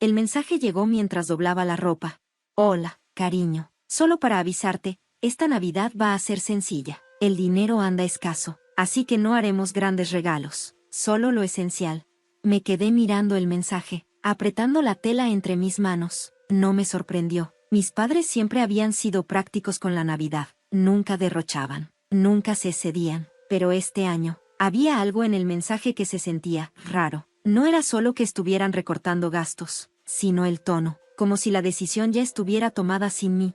El mensaje llegó mientras doblaba la ropa. Hola, cariño. Solo para avisarte, esta Navidad va a ser sencilla. El dinero anda escaso, así que no haremos grandes regalos, solo lo esencial. Me quedé mirando el mensaje, apretando la tela entre mis manos. No me sorprendió. Mis padres siempre habían sido prácticos con la Navidad. Nunca derrochaban, nunca se excedían. Pero este año, había algo en el mensaje que se sentía raro. No era solo que estuvieran recortando gastos, sino el tono, como si la decisión ya estuviera tomada sin mí.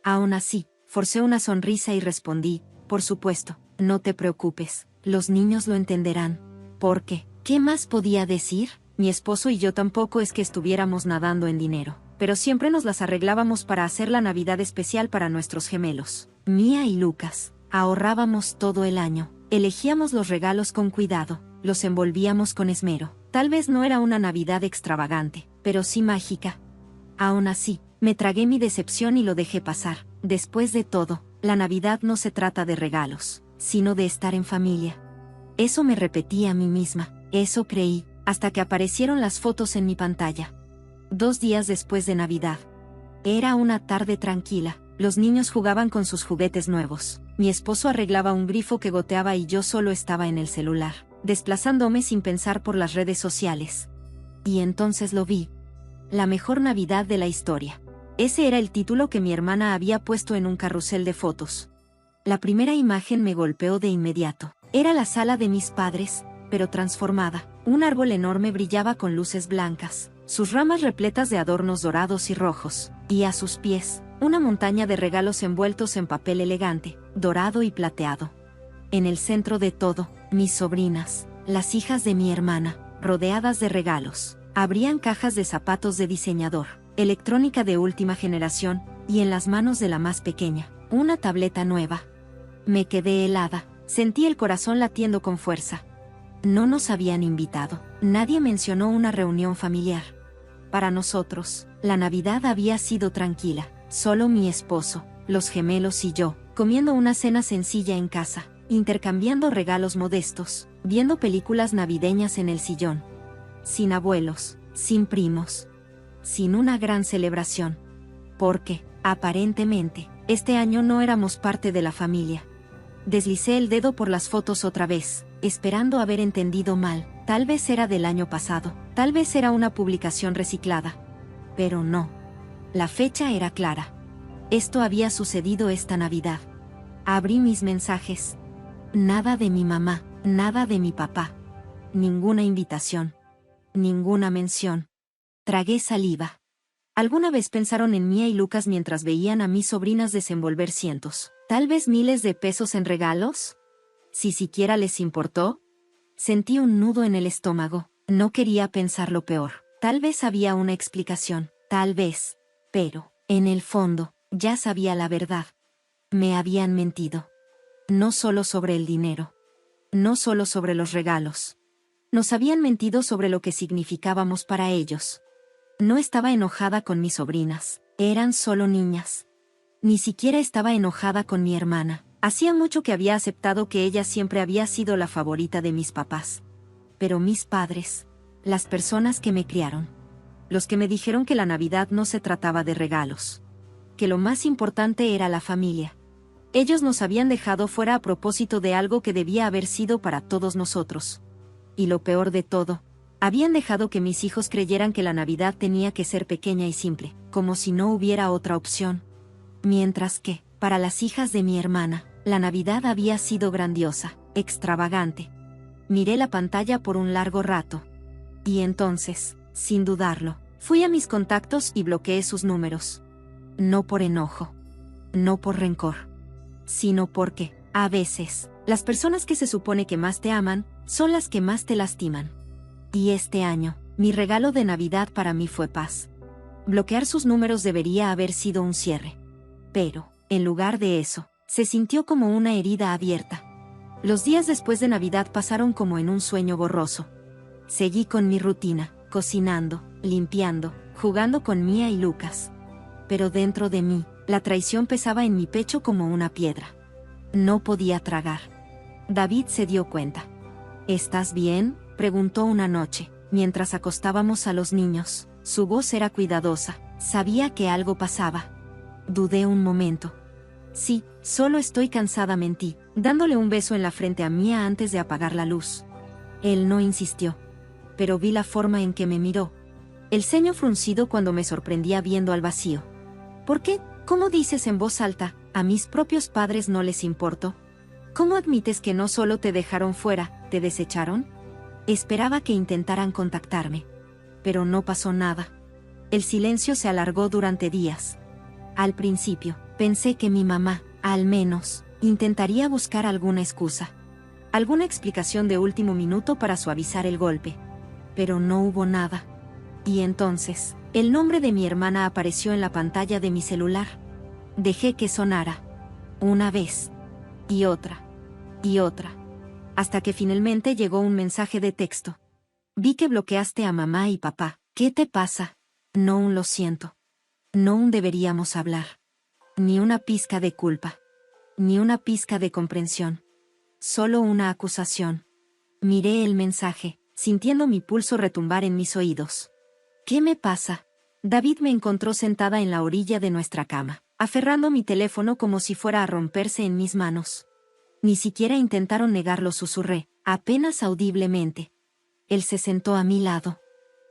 Aún así, forcé una sonrisa y respondí, por supuesto, no te preocupes, los niños lo entenderán. ¿Por qué? ¿Qué más podía decir? Mi esposo y yo tampoco es que estuviéramos nadando en dinero, pero siempre nos las arreglábamos para hacer la Navidad especial para nuestros gemelos, Mía y Lucas. Ahorrábamos todo el año, elegíamos los regalos con cuidado, los envolvíamos con esmero. Tal vez no era una Navidad extravagante, pero sí mágica. Aún así, me tragué mi decepción y lo dejé pasar. Después de todo, la Navidad no se trata de regalos, sino de estar en familia. Eso me repetí a mí misma, eso creí, hasta que aparecieron las fotos en mi pantalla. 2 días después de Navidad. Era una tarde tranquila, los niños jugaban con sus juguetes nuevos. Mi esposo arreglaba un grifo que goteaba y yo solo estaba en el celular, desplazándome sin pensar por las redes sociales. Y entonces lo vi. La mejor Navidad de la historia. Ese era el título que mi hermana había puesto en un carrusel de fotos. La primera imagen me golpeó de inmediato. Era la sala de mis padres, pero transformada. Un árbol enorme brillaba con luces blancas, sus ramas repletas de adornos dorados y rojos, y a sus pies, una montaña de regalos envueltos en papel elegante, dorado y plateado. En el centro de todo, mis sobrinas, las hijas de mi hermana, rodeadas de regalos, abrían cajas de zapatos de diseñador, electrónica de última generación, y en las manos de la más pequeña, una tableta nueva. Me quedé helada, sentí el corazón latiendo con fuerza. No nos habían invitado, nadie mencionó una reunión familiar. Para nosotros, la Navidad había sido tranquila, solo mi esposo, los gemelos y yo, comiendo una cena sencilla en casa, intercambiando regalos modestos, viendo películas navideñas en el sillón. Sin abuelos, sin primos, sin una gran celebración. Porque, aparentemente, este año no éramos parte de la familia. Deslicé el dedo por las fotos otra vez, esperando haber entendido mal. Tal vez era del año pasado, tal vez era una publicación reciclada. Pero no. La fecha era clara. Esto había sucedido esta Navidad. Abrí mis mensajes. Nada de mi mamá, nada de mi papá. Ninguna invitación. Ninguna mención. Tragué saliva. ¿Alguna vez pensaron en Mía y Lucas mientras veían a mis sobrinas desenvolver cientos, tal vez miles de pesos en regalos? Si siquiera les importó. Sentí un nudo en el estómago. No quería pensar lo peor. Tal vez había una explicación, tal vez. Pero, en el fondo, ya sabía la verdad. Me habían mentido. No solo sobre el dinero. No solo sobre los regalos. Nos habían mentido sobre lo que significábamos para ellos. No estaba enojada con mis sobrinas. Eran solo niñas. Ni siquiera estaba enojada con mi hermana. Hacía mucho que había aceptado que ella siempre había sido la favorita de mis papás. Pero mis padres, las personas que me criaron, los que me dijeron que la Navidad no se trataba de regalos, que lo más importante era la familia. Ellos nos habían dejado fuera a propósito de algo que debía haber sido para todos nosotros. Y lo peor de todo, habían dejado que mis hijos creyeran que la Navidad tenía que ser pequeña y simple, como si no hubiera otra opción. Mientras que, para las hijas de mi hermana, la Navidad había sido grandiosa, extravagante. Miré la pantalla por un largo rato. Y entonces, sin dudarlo, fui a mis contactos y bloqueé sus números. No por enojo. No por rencor. Sino porque, a veces, las personas que se supone que más te aman, son las que más te lastiman. Y este año, mi regalo de Navidad para mí fue paz. Bloquear sus números debería haber sido un cierre. Pero, en lugar de eso, se sintió como una herida abierta. Los días después de Navidad pasaron como en un sueño borroso. Seguí con mi rutina, cocinando, limpiando, jugando con Mía y Lucas. Pero dentro de mí, la traición pesaba en mi pecho como una piedra. No podía tragar. David se dio cuenta. ¿Estás bien?, preguntó una noche, mientras acostábamos a los niños. Su voz era cuidadosa, sabía que algo pasaba. Dudé un momento. Sí, solo estoy cansada, mentí, dándole un beso en la frente a Mía antes de apagar la luz. Él no insistió. Pero vi la forma en que me miró. El ceño fruncido cuando me sorprendía viendo al vacío. ¿Por qué? ¿Cómo dices en voz alta, a mis propios padres no les importo? ¿Cómo admites que no solo te dejaron fuera, te desecharon? Esperaba que intentaran contactarme. Pero no pasó nada. El silencio se alargó durante días. Al principio, pensé que mi mamá, al menos, intentaría buscar alguna excusa. Alguna explicación de último minuto para suavizar el golpe. Pero no hubo nada. Y entonces, el nombre de mi hermana apareció en la pantalla de mi celular. Dejé que sonara. Una vez. Y otra. Y otra. Hasta que finalmente llegó un mensaje de texto. Vi que bloqueaste a mamá y papá. ¿Qué te pasa? No un lo siento. No un deberíamos hablar. Ni una pizca de culpa. Ni una pizca de comprensión. Solo una acusación. Miré el mensaje, sintiendo mi pulso retumbar en mis oídos. ¿Qué me pasa? David me encontró sentada en la orilla de nuestra cama, aferrando mi teléfono como si fuera a romperse en mis manos. Ni siquiera intentaron negarlo, susurré, apenas audiblemente. Él se sentó a mi lado.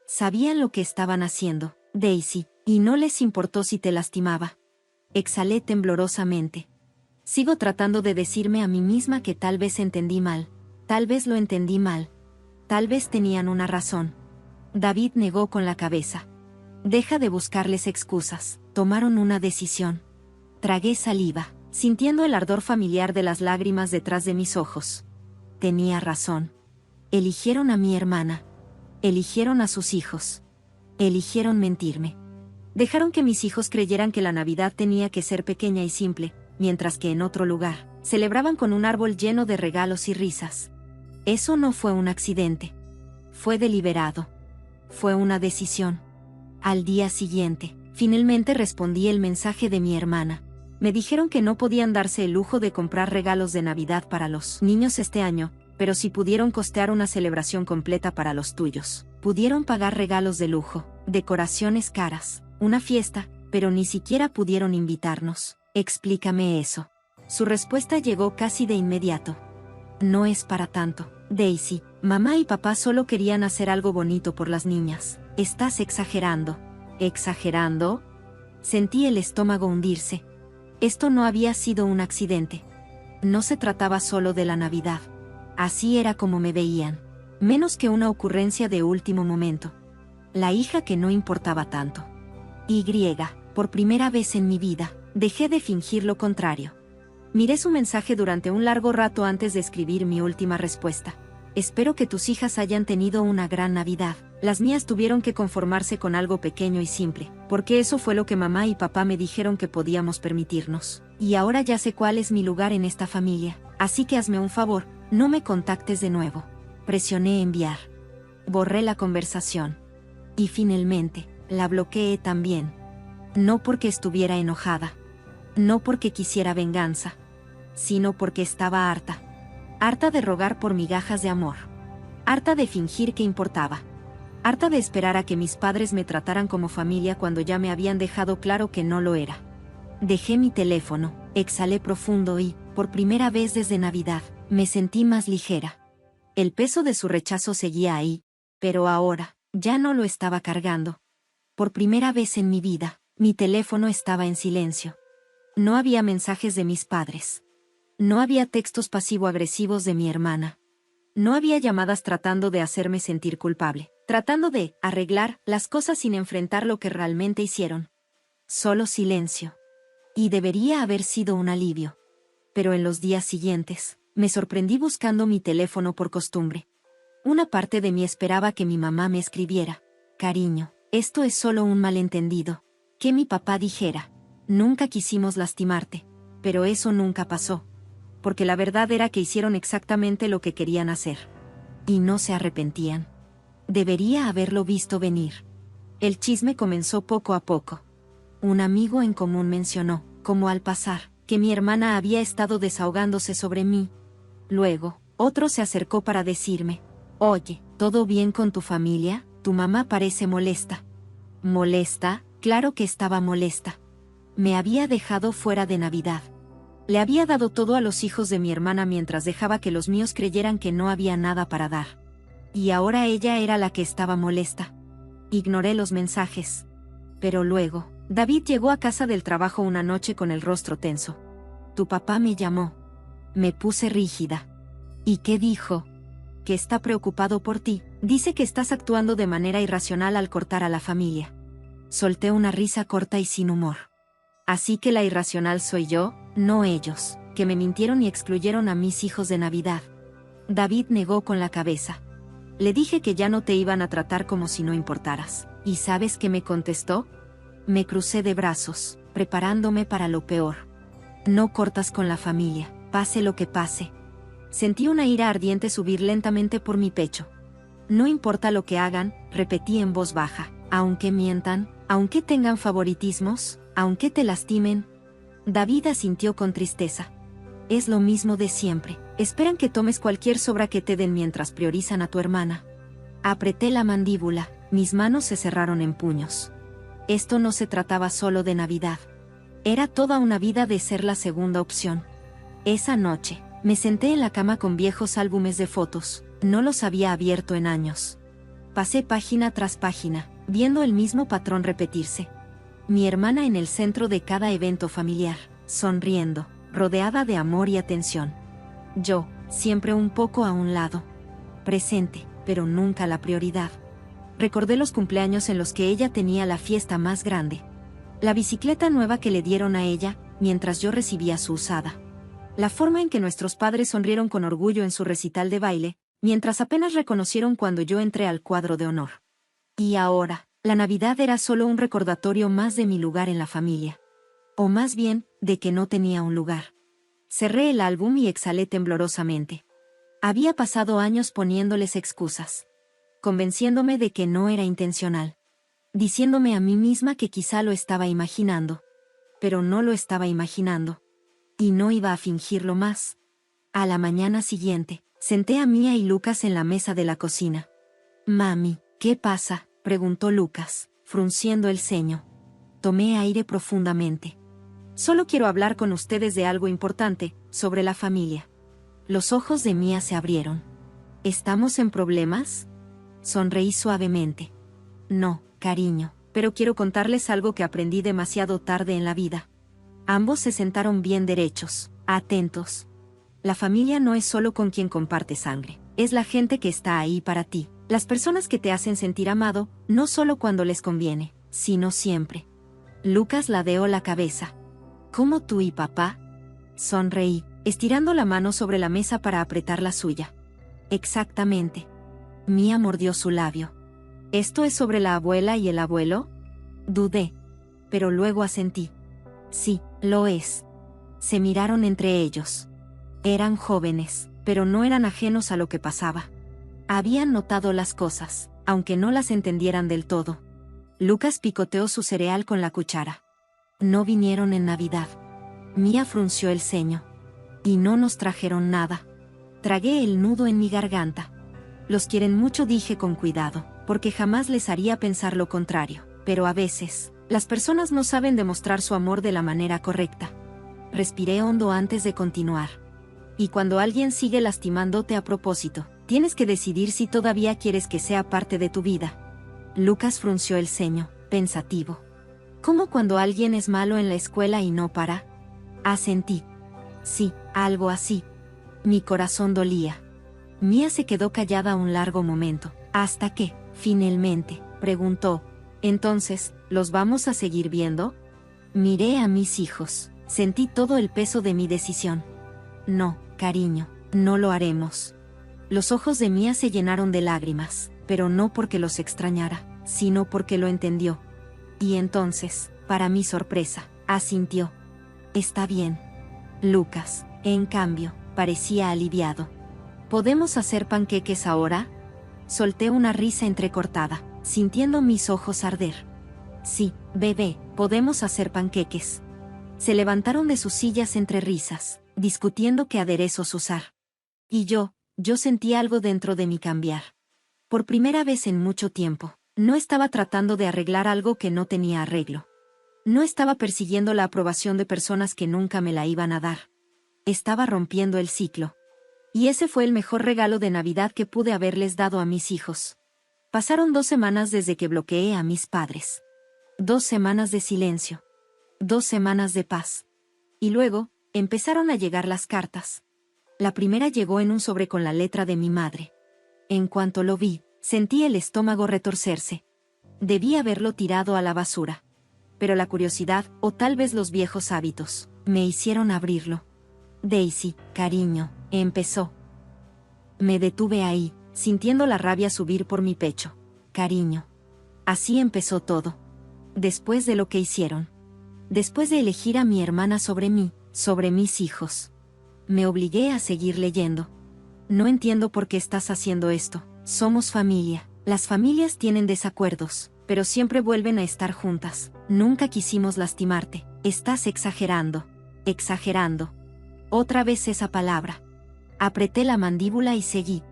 Sabían lo que estaban haciendo, Daisy, y no les importó si te lastimaba. Exhalé temblorosamente. Sigo tratando de decirme a mí misma que tal vez entendí mal. Tal vez lo entendí mal. Tal vez tenían una razón. David negó con la cabeza. Deja de buscarles excusas. Tomaron una decisión. Tragué saliva, sintiendo el ardor familiar de las lágrimas detrás de mis ojos. Tenía razón. Eligieron a mi hermana. Eligieron a sus hijos. Eligieron mentirme. Dejaron que mis hijos creyeran que la Navidad tenía que ser pequeña y simple, mientras que en otro lugar, celebraban con un árbol lleno de regalos y risas. Eso no fue un accidente. Fue deliberado. Fue una decisión. Al día siguiente, finalmente respondí el mensaje de mi hermana. Me dijeron que no podían darse el lujo de comprar regalos de Navidad para los niños este año, pero sí pudieron costear una celebración completa para los tuyos. Pudieron pagar regalos de lujo, decoraciones caras, una fiesta, pero ni siquiera pudieron invitarnos. Explícame eso. Su respuesta llegó casi de inmediato. No es para tanto, Daisy. Mamá y papá solo querían hacer algo bonito por las niñas. Estás exagerando. ¿Exagerando? Sentí el estómago hundirse. Esto no había sido un accidente. No se trataba solo de la Navidad. Así era como me veían. Menos que una ocurrencia de último momento. La hija que no importaba tanto. Y, por primera vez en mi vida, dejé de fingir lo contrario. Miré su mensaje durante un largo rato antes de escribir mi última respuesta. Espero que tus hijas hayan tenido una gran Navidad. Las mías tuvieron que conformarse con algo pequeño y simple, porque eso fue lo que mamá y papá me dijeron que podíamos permitirnos. Y ahora ya sé cuál es mi lugar en esta familia, así que hazme un favor, no me contactes de nuevo. Presioné enviar. Borré la conversación. Y finalmente, la bloqueé también. No porque estuviera enojada. No porque quisiera venganza. Sino porque estaba harta. Harta de rogar por migajas de amor. Harta de fingir que importaba. Harta de esperar a que mis padres me trataran como familia cuando ya me habían dejado claro que no lo era. Dejé mi teléfono, exhalé profundo y, por primera vez desde Navidad, me sentí más ligera. El peso de su rechazo seguía ahí, pero ahora, ya no lo estaba cargando. Por primera vez en mi vida, mi teléfono estaba en silencio. No había mensajes de mis padres. No había textos pasivo-agresivos de mi hermana. No había llamadas tratando de hacerme sentir culpable, tratando de arreglar las cosas sin enfrentar lo que realmente hicieron. Solo silencio. Y debería haber sido un alivio. Pero en los días siguientes, me sorprendí buscando mi teléfono por costumbre. Una parte de mí esperaba que mi mamá me escribiera: cariño, esto es solo un malentendido. Que mi papá dijera: nunca quisimos lastimarte. Pero eso nunca pasó. Porque la verdad era que hicieron exactamente lo que querían hacer. Y no se arrepentían. Debería haberlo visto venir. El chisme comenzó poco a poco. Un amigo en común mencionó, como al pasar, que mi hermana había estado desahogándose sobre mí. Luego, otro se acercó para decirme: oye, ¿todo bien con tu familia? Tu mamá parece molesta. Molesta, claro que estaba molesta. Me había dejado fuera de Navidad. Le había dado todo a los hijos de mi hermana mientras dejaba que los míos creyeran que no había nada para dar. Y ahora ella era la que estaba molesta. Ignoré los mensajes. Pero luego, David llegó a casa del trabajo una noche con el rostro tenso. Tu papá me llamó. Me puse rígida. ¿Y qué dijo? Que está preocupado por ti. Dice que estás actuando de manera irracional al cortar a la familia. Solté una risa corta y sin humor. Así que la irracional soy yo, no ellos, que me mintieron y excluyeron a mis hijos de Navidad. David negó con la cabeza. Le dije que ya no te iban a tratar como si no importaras. ¿Y sabes qué me contestó? Me crucé de brazos, preparándome para lo peor. No cortas con la familia, pase lo que pase. Sentí una ira ardiente subir lentamente por mi pecho. No importa lo que hagan, repetí en voz baja, aunque mientan, aunque tengan favoritismos, aunque te lastimen. David asintió con tristeza. Es lo mismo de siempre, esperan que tomes cualquier sobra que te den mientras priorizan a tu hermana. Apreté la mandíbula, mis manos se cerraron en puños. Esto no se trataba solo de Navidad. Era toda una vida de ser la segunda opción. Esa noche, me senté en la cama con viejos álbumes de fotos, no los había abierto en años. Pasé página tras página, viendo el mismo patrón repetirse. Mi hermana en el centro de cada evento familiar, sonriendo, rodeada de amor y atención. Yo, siempre un poco a un lado. Presente, pero nunca la prioridad. Recordé los cumpleaños en los que ella tenía la fiesta más grande. La bicicleta nueva que le dieron a ella, mientras yo recibía su usada. La forma en que nuestros padres sonrieron con orgullo en su recital de baile, mientras apenas reconocieron cuando yo entré al cuadro de honor. Y ahora, la Navidad era solo un recordatorio más de mi lugar en la familia. O más bien, de que no tenía un lugar. Cerré el álbum y exhalé temblorosamente. Había pasado años poniéndoles excusas. Convenciéndome de que no era intencional. Diciéndome a mí misma que quizá lo estaba imaginando. Pero no lo estaba imaginando. Y no iba a fingirlo más. A la mañana siguiente, senté a Mía y Lucas en la mesa de la cocina. Mami, ¿qué pasa?, preguntó Lucas, frunciendo el ceño. Tomé aire profundamente. Solo quiero hablar con ustedes de algo importante, sobre la familia. Los ojos de Mía se abrieron. ¿Estamos en problemas? Sonreí suavemente. No, cariño, pero quiero contarles algo que aprendí demasiado tarde en la vida. Ambos se sentaron bien derechos, atentos. La familia no es solo con quien compartes sangre, es la gente que está ahí para ti, las personas que te hacen sentir amado, no solo cuando les conviene, sino siempre. Lucas ladeó la cabeza. ¿Cómo tú y papá? Sonreí, estirando la mano sobre la mesa para apretar la suya. Exactamente. Mía mordió su labio. ¿Esto es sobre la abuela y el abuelo? Dudé. Pero luego asentí. Sí, lo es. Se miraron entre ellos. Eran jóvenes, pero no eran ajenos a lo que pasaba. Habían notado las cosas, aunque no las entendieran del todo. Lucas picoteó su cereal con la cuchara. No vinieron en Navidad. Mía frunció el ceño. Y no nos trajeron nada. Tragué el nudo en mi garganta. Los quieren mucho, dije con cuidado, porque jamás les haría pensar lo contrario, pero a veces, las personas no saben demostrar su amor de la manera correcta. Respiré hondo antes de continuar. Y cuando alguien sigue lastimándote a propósito, tienes que decidir si todavía quieres que sea parte de tu vida. Lucas frunció el ceño, pensativo. ¿Cómo cuando alguien es malo en la escuela y no para? Asentí. Sí, algo así. Mi corazón dolía. Mía se quedó callada un largo momento, hasta que, finalmente, preguntó, ¿entonces, los vamos a seguir viendo? Miré a mis hijos, sentí todo el peso de mi decisión. No, cariño, no lo haremos. Los ojos de Mía se llenaron de lágrimas, pero no porque los extrañara, sino porque lo entendió. Y entonces, para mi sorpresa, asintió. Está bien. Lucas, en cambio, parecía aliviado. ¿Podemos hacer panqueques ahora? Solté una risa entrecortada, sintiendo mis ojos arder. Sí, bebé, podemos hacer panqueques. Se levantaron de sus sillas entre risas, discutiendo qué aderezos usar. Y yo sentí algo dentro de mí cambiar. Por primera vez en mucho tiempo, No estaba tratando de arreglar algo que no tenía arreglo. No estaba persiguiendo la aprobación de personas que nunca me la iban a dar. Estaba rompiendo el ciclo. Y ese fue el mejor regalo de Navidad que pude haberles dado a mis hijos. Pasaron 2 semanas desde que bloqueé a mis padres. 2 semanas de silencio. 2 semanas de paz. Y luego, empezaron a llegar las cartas. La primera llegó en un sobre con la letra de mi madre. En cuanto lo vi, sentí el estómago retorcerse. Debí haberlo tirado a la basura. Pero la curiosidad, o tal vez los viejos hábitos, me hicieron abrirlo. Daisy, cariño, empezó. Me detuve ahí, sintiendo la rabia subir por mi pecho. Cariño. Así empezó todo. Después de lo que hicieron. Después de elegir a mi hermana sobre mí, sobre mis hijos. Me obligué a seguir leyendo. No entiendo por qué estás haciendo esto. Somos familia. Las familias tienen desacuerdos, pero siempre vuelven a estar juntas. Nunca quisimos lastimarte. Estás exagerando. Exagerando. Otra vez esa palabra. Apreté la mandíbula y seguí.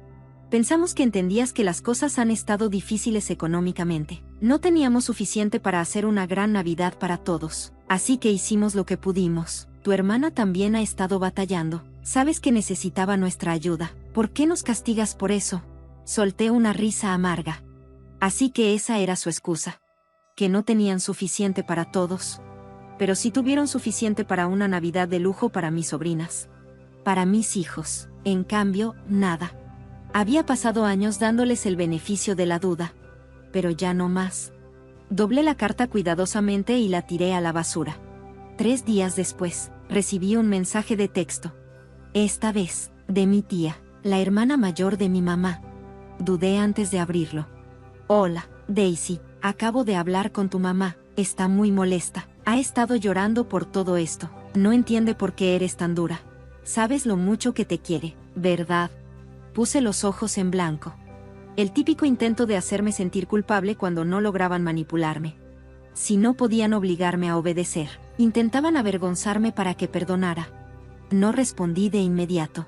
Pensamos que entendías que las cosas han estado difíciles económicamente. No teníamos suficiente para hacer una gran Navidad para todos. Así que hicimos lo que pudimos. Tu hermana también ha estado batallando. Sabes que necesitaba nuestra ayuda. ¿Por qué nos castigas por eso? Solté una risa amarga. Así que esa era su excusa. Que no tenían suficiente para todos. Pero sí tuvieron suficiente para una Navidad de lujo para mis sobrinas. Para mis hijos, en cambio, nada. Había pasado años dándoles el beneficio de la duda. Pero ya no más. Doblé la carta cuidadosamente y la tiré a la basura. 3 días después, recibí un mensaje de texto. Esta vez, de mi tía, la hermana mayor de mi mamá. Dudé antes de abrirlo. Hola, Daisy, acabo de hablar con tu mamá, está muy molesta. Ha estado llorando por todo esto. No entiende por qué eres tan dura. Sabes lo mucho que te quiere, ¿verdad? Puse los ojos en blanco. El típico intento de hacerme sentir culpable cuando no lograban manipularme. Si no podían obligarme a obedecer, intentaban avergonzarme para que perdonara. No respondí de inmediato.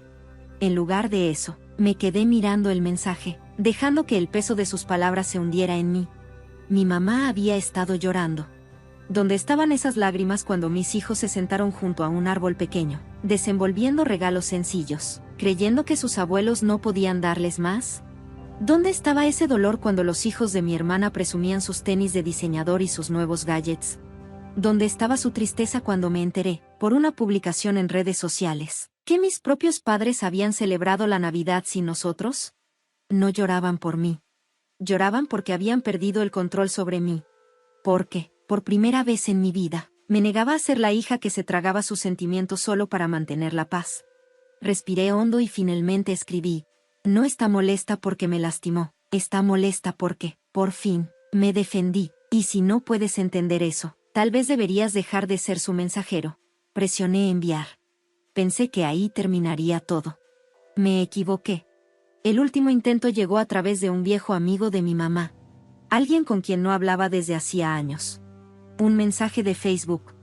En lugar de eso, me quedé mirando el mensaje, dejando que el peso de sus palabras se hundiera en mí. Mi mamá había estado llorando. ¿Dónde estaban esas lágrimas cuando mis hijos se sentaron junto a un árbol pequeño, desenvolviendo regalos sencillos, creyendo que sus abuelos no podían darles más? ¿Dónde estaba ese dolor cuando los hijos de mi hermana presumían sus tenis de diseñador y sus nuevos gadgets? ¿Dónde estaba su tristeza cuando me enteré, por una publicación en redes sociales, que mis propios padres habían celebrado la Navidad sin nosotros? No lloraban por mí. Lloraban porque habían perdido el control sobre mí. Porque, por primera vez en mi vida, me negaba a ser la hija que se tragaba sus sentimientos solo para mantener la paz. Respiré hondo y finalmente escribí. No está molesta porque me lastimó, está molesta porque, por fin, me defendí, y si no puedes entender eso, tal vez deberías dejar de ser su mensajero. Presioné enviar. Pensé que ahí terminaría todo. Me equivoqué. El último intento llegó a través de un viejo amigo de mi mamá. Alguien con quien no hablaba desde hacía años. Un mensaje de Facebook.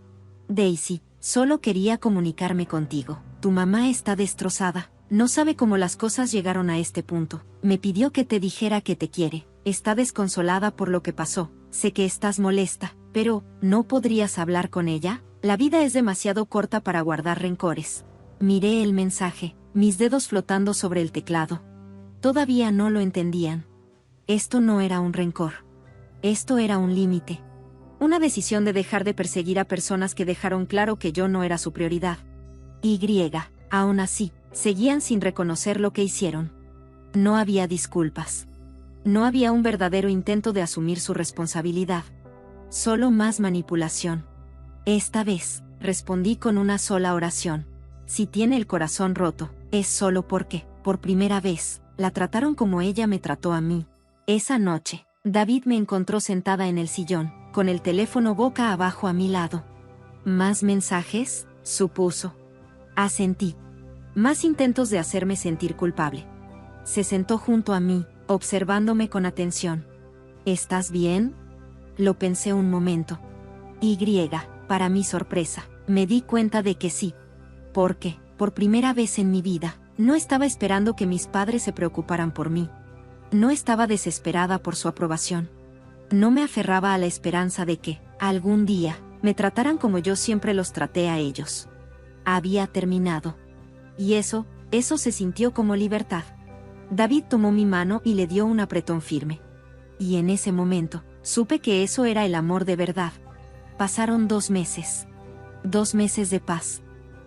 Daisy, solo quería comunicarme contigo. Tu mamá está destrozada. No sabe cómo las cosas llegaron a este punto. Me pidió que te dijera que te quiere. Está desconsolada por lo que pasó. Sé que estás molesta, pero ¿no podrías hablar con ella? La vida es demasiado corta para guardar rencores. Miré el mensaje, mis dedos flotando sobre el teclado. Todavía no lo entendían. Esto no era un rencor. Esto era un límite. Una decisión de dejar de perseguir a personas que dejaron claro que yo no era su prioridad. Aún así, seguían sin reconocer lo que hicieron. No había disculpas. No había un verdadero intento de asumir su responsabilidad. Solo más manipulación. Esta vez, respondí con una sola oración. Si tiene el corazón roto, es solo porque, por primera vez, la trataron como ella me trató a mí. Esa noche, David me encontró sentada en el sillón, con el teléfono boca abajo a mi lado. ¿Más mensajes?, supuso. Asentí. Más intentos de hacerme sentir culpable. Se sentó junto a mí, observándome con atención. ¿Estás bien? Lo pensé un momento. Para mi sorpresa, me di cuenta de que sí. Porque, por primera vez en mi vida, no estaba esperando que mis padres se preocuparan por mí. No estaba desesperada por su aprobación. No me aferraba a la esperanza de que, algún día, me trataran como yo siempre los traté a ellos. Había terminado. Y eso se sintió como libertad. David tomó mi mano y le dio un apretón firme. Y en ese momento, supe que eso era el amor de verdad. Pasaron 2 meses. 2 meses de paz.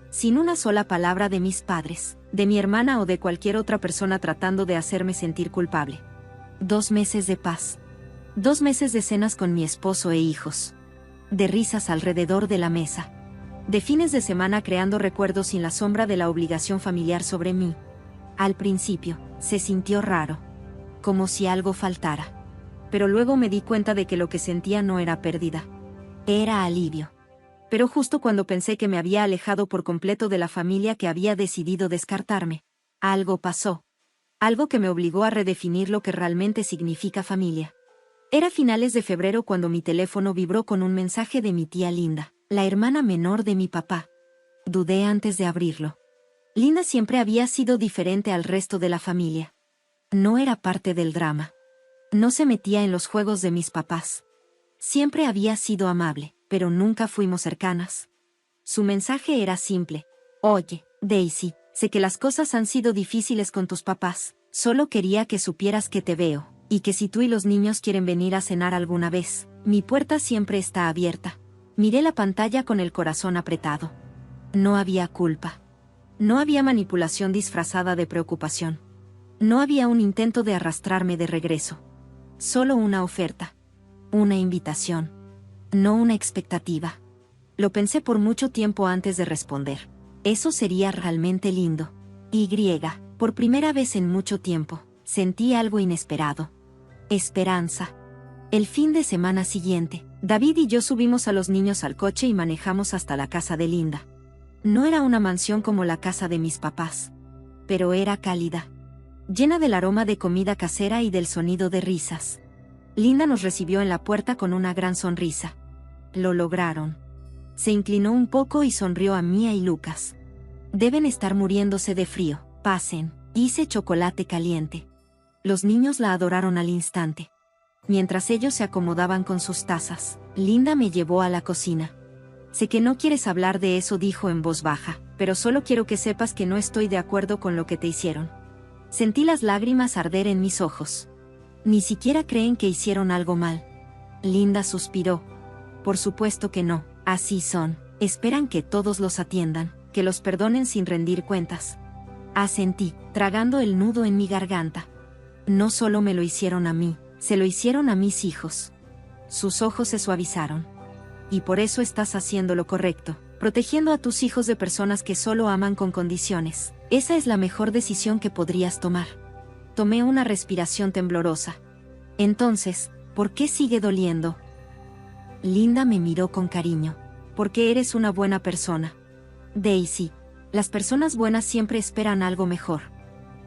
Sin una sola palabra de mis padres, de mi hermana o de cualquier otra persona tratando de hacerme sentir culpable. 2 meses de paz. 2 meses de cenas con mi esposo e hijos. De risas alrededor de la mesa. De fines de semana creando recuerdos sin la sombra de la obligación familiar sobre mí. Al principio, se sintió raro. Como si algo faltara. Pero luego me di cuenta de que lo que sentía no era pérdida. Era alivio. Pero justo cuando pensé que me había alejado por completo de la familia que había decidido descartarme, algo pasó. Algo que me obligó a redefinir lo que realmente significa familia. Era finales de febrero cuando mi teléfono vibró con un mensaje de mi tía Linda, la hermana menor de mi papá. Dudé antes de abrirlo. Linda siempre había sido diferente al resto de la familia. No era parte del drama. No se metía en los juegos de mis papás. Siempre había sido amable, pero nunca fuimos cercanas. Su mensaje era simple. Oye, Daisy, sé que las cosas han sido difíciles con tus papás, solo quería que supieras que te veo, y que si tú y los niños quieren venir a cenar alguna vez, mi puerta siempre está abierta. Miré la pantalla con el corazón apretado. No había culpa. No había manipulación disfrazada de preocupación. No había un intento de arrastrarme de regreso. Solo una oferta. Una invitación. No una expectativa. Lo pensé por mucho tiempo antes de responder. Eso sería realmente lindo. Por primera vez en mucho tiempo, sentí algo inesperado. Esperanza. El fin de semana siguiente, David y yo subimos a los niños al coche y manejamos hasta la casa de Linda. No era una mansión como la casa de mis papás. Pero era cálida. Llena del aroma de comida casera y del sonido de risas. Linda nos recibió en la puerta con una gran sonrisa. Lo lograron. Se inclinó un poco y sonrió a Mía y Lucas. Deben estar muriéndose de frío. Pasen. Hice chocolate caliente. Los niños la adoraron al instante. Mientras ellos se acomodaban con sus tazas, Linda me llevó a la cocina. Sé que no quieres hablar de eso, dijo en voz baja, pero solo quiero que sepas que no estoy de acuerdo con lo que te hicieron. Sentí las lágrimas arder en mis ojos. Ni siquiera creen que hicieron algo mal. Linda suspiró. Por supuesto que no, así son. Esperan que todos los atiendan, que los perdonen sin rendir cuentas. Asentí, tragando el nudo en mi garganta. No solo me lo hicieron a mí, se lo hicieron a mis hijos. Sus ojos se suavizaron. Y por eso estás haciendo lo correcto, protegiendo a tus hijos de personas que solo aman con condiciones. Esa es la mejor decisión que podrías tomar. Tomé una respiración temblorosa. Entonces, ¿por qué sigue doliendo? Linda me miró con cariño. Porque eres una buena persona. Daisy, las personas buenas siempre esperan algo mejor.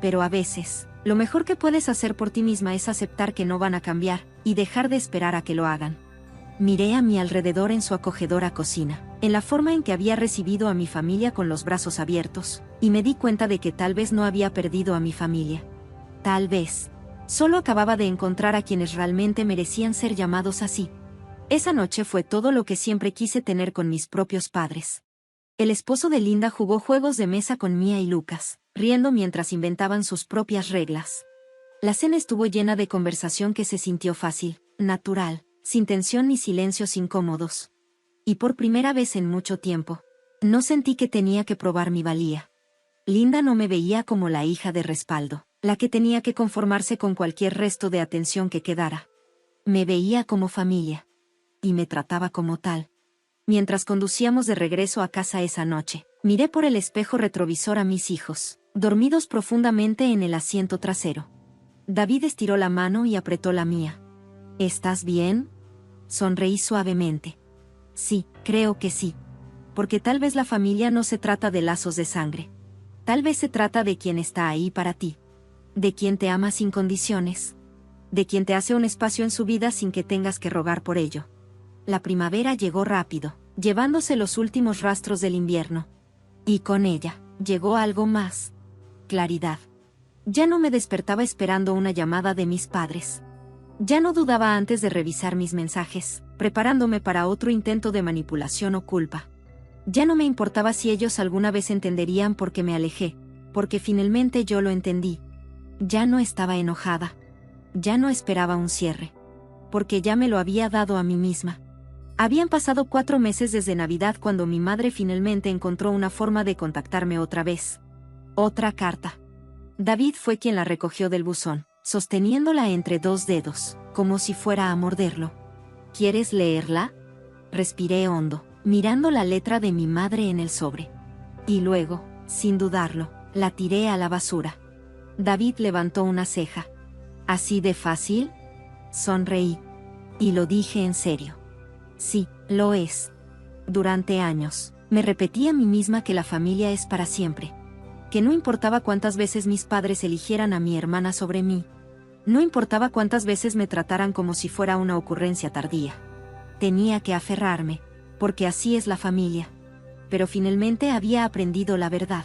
Pero a veces, lo mejor que puedes hacer por ti misma es aceptar que no van a cambiar, y dejar de esperar a que lo hagan. Miré a mi alrededor en su acogedora cocina, en la forma en que había recibido a mi familia con los brazos abiertos, y me di cuenta de que tal vez no había perdido a mi familia. Tal vez. Solo acababa de encontrar a quienes realmente merecían ser llamados así. Esa noche fue todo lo que siempre quise tener con mis propios padres. El esposo de Linda jugó juegos de mesa con Mía y Lucas, riendo mientras inventaban sus propias reglas. La cena estuvo llena de conversación que se sintió fácil, natural, sin tensión ni silencios incómodos. Y por primera vez en mucho tiempo, no sentí que tenía que probar mi valía. Linda no me veía como la hija de respaldo, la que tenía que conformarse con cualquier resto de atención que quedara. Me veía como familia. Y me trataba como tal. Mientras conducíamos de regreso a casa esa noche, miré por el espejo retrovisor a mis hijos, dormidos profundamente en el asiento trasero. David estiró la mano y apretó la mía. ¿Estás bien? Sonreí suavemente. Sí, creo que sí. Porque tal vez la familia no se trata de lazos de sangre. Tal vez se trata de quien está ahí para ti. De quien te ama sin condiciones. De quien te hace un espacio en su vida sin que tengas que rogar por ello. La primavera llegó rápido, llevándose los últimos rastros del invierno. Y con ella, llegó algo más. Claridad. Ya no me despertaba esperando una llamada de mis padres. Ya no dudaba antes de revisar mis mensajes, preparándome para otro intento de manipulación o culpa. Ya no me importaba si ellos alguna vez entenderían por qué me alejé, porque finalmente yo lo entendí. Ya no estaba enojada. Ya no esperaba un cierre. Porque ya me lo había dado a mí misma. Habían pasado 4 meses desde Navidad cuando mi madre finalmente encontró una forma de contactarme otra vez. Otra carta. David fue quien la recogió del buzón, sosteniéndola entre 2 dedos, como si fuera a morderlo. ¿Quieres leerla? Respiré hondo, mirando la letra de mi madre en el sobre. Y luego, sin dudarlo, la tiré a la basura. David levantó una ceja. ¿Así de fácil? Sonreí. Y lo dije en serio. Sí, lo es. Durante años, me repetí a mí misma que la familia es para siempre. Que no importaba cuántas veces mis padres eligieran a mi hermana sobre mí. No importaba cuántas veces me trataran como si fuera una ocurrencia tardía. Tenía que aferrarme, porque así es la familia. Pero finalmente había aprendido la verdad.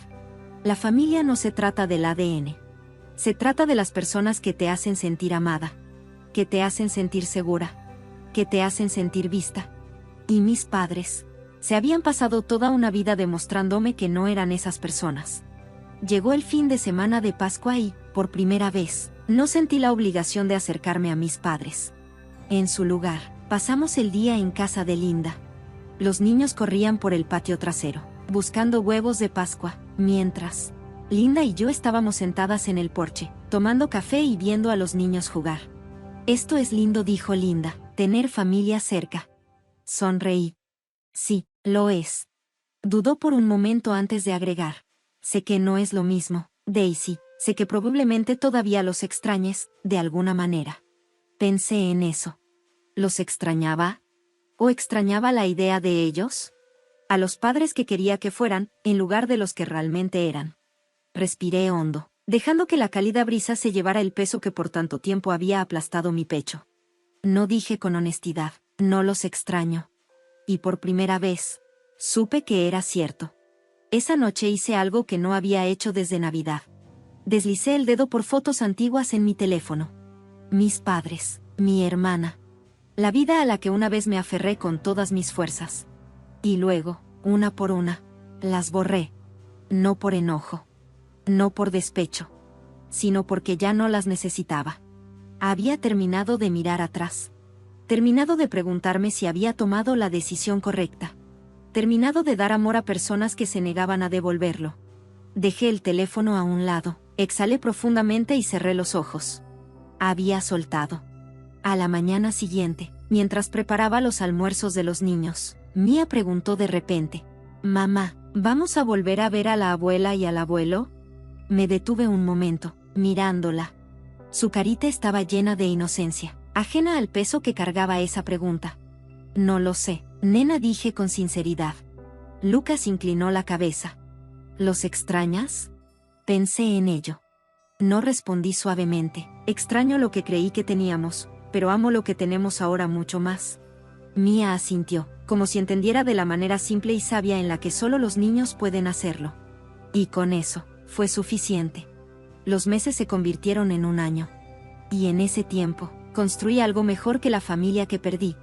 La familia no se trata del ADN. Se trata de las personas que te hacen sentir amada, que te hacen sentir segura, que te hacen sentir vista. Y mis padres se habían pasado toda una vida demostrándome que no eran esas personas. Llegó el fin de semana de Pascua y, por primera vez, no sentí la obligación de acercarme a mis padres. En su lugar, pasamos el día en casa de Linda. Los niños corrían por el patio trasero, buscando huevos de Pascua, mientras Linda y yo estábamos sentadas en el porche, tomando café y viendo a los niños jugar. Esto es lindo, dijo Linda, tener familia cerca. Sonreí. Sí, lo es. Dudó por un momento antes de agregar. Sé que no es lo mismo, Daisy, sé que probablemente todavía los extrañes, de alguna manera. Pensé en eso. ¿Los extrañaba? ¿O extrañaba la idea de ellos? A los padres que quería que fueran, en lugar de los que realmente eran. Respiré hondo, dejando que la cálida brisa se llevara el peso que por tanto tiempo había aplastado mi pecho. No dije con honestidad, no los extraño. Y por primera vez, supe que era cierto. Esa noche hice algo que no había hecho desde Navidad. Deslicé el dedo por fotos antiguas en mi teléfono. Mis padres, mi hermana. La vida a la que una vez me aferré con todas mis fuerzas. Y luego, una por una, las borré. No por enojo. No por despecho. Sino porque ya no las necesitaba. Había terminado de mirar atrás. Terminado de preguntarme si había tomado la decisión correcta. Terminado de dar amor a personas que se negaban a devolverlo. Dejé el teléfono a un lado, exhalé profundamente y cerré los ojos. Había soltado. A la mañana siguiente, mientras preparaba los almuerzos de los niños, Mía preguntó de repente: «Mamá, ¿vamos a volver a ver a la abuela y al abuelo?» Me detuve un momento, mirándola. Su carita estaba llena de inocencia, ajena al peso que cargaba esa pregunta. «No lo sé, nena», dije con sinceridad. Lucas inclinó la cabeza. ¿Los extrañas? Pensé en ello. No, respondí suavemente. Extraño lo que creí que teníamos, pero amo lo que tenemos ahora mucho más. Mía asintió, como si entendiera de la manera simple y sabia en la que solo los niños pueden hacerlo. Y con eso, fue suficiente. Los meses se convirtieron en un año. Y en ese tiempo, construí algo mejor que la familia que perdí.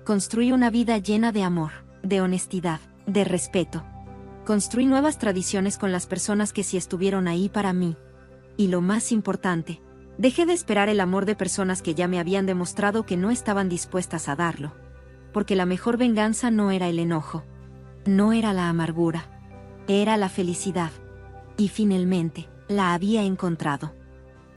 Construí una vida llena de amor, de honestidad, de respeto. Construí nuevas tradiciones con las personas que sí estuvieron ahí para mí. Y lo más importante, dejé de esperar el amor de personas que ya me habían demostrado que no estaban dispuestas a darlo. Porque la mejor venganza no era el enojo. No era la amargura. Era la felicidad. Y finalmente, la había encontrado.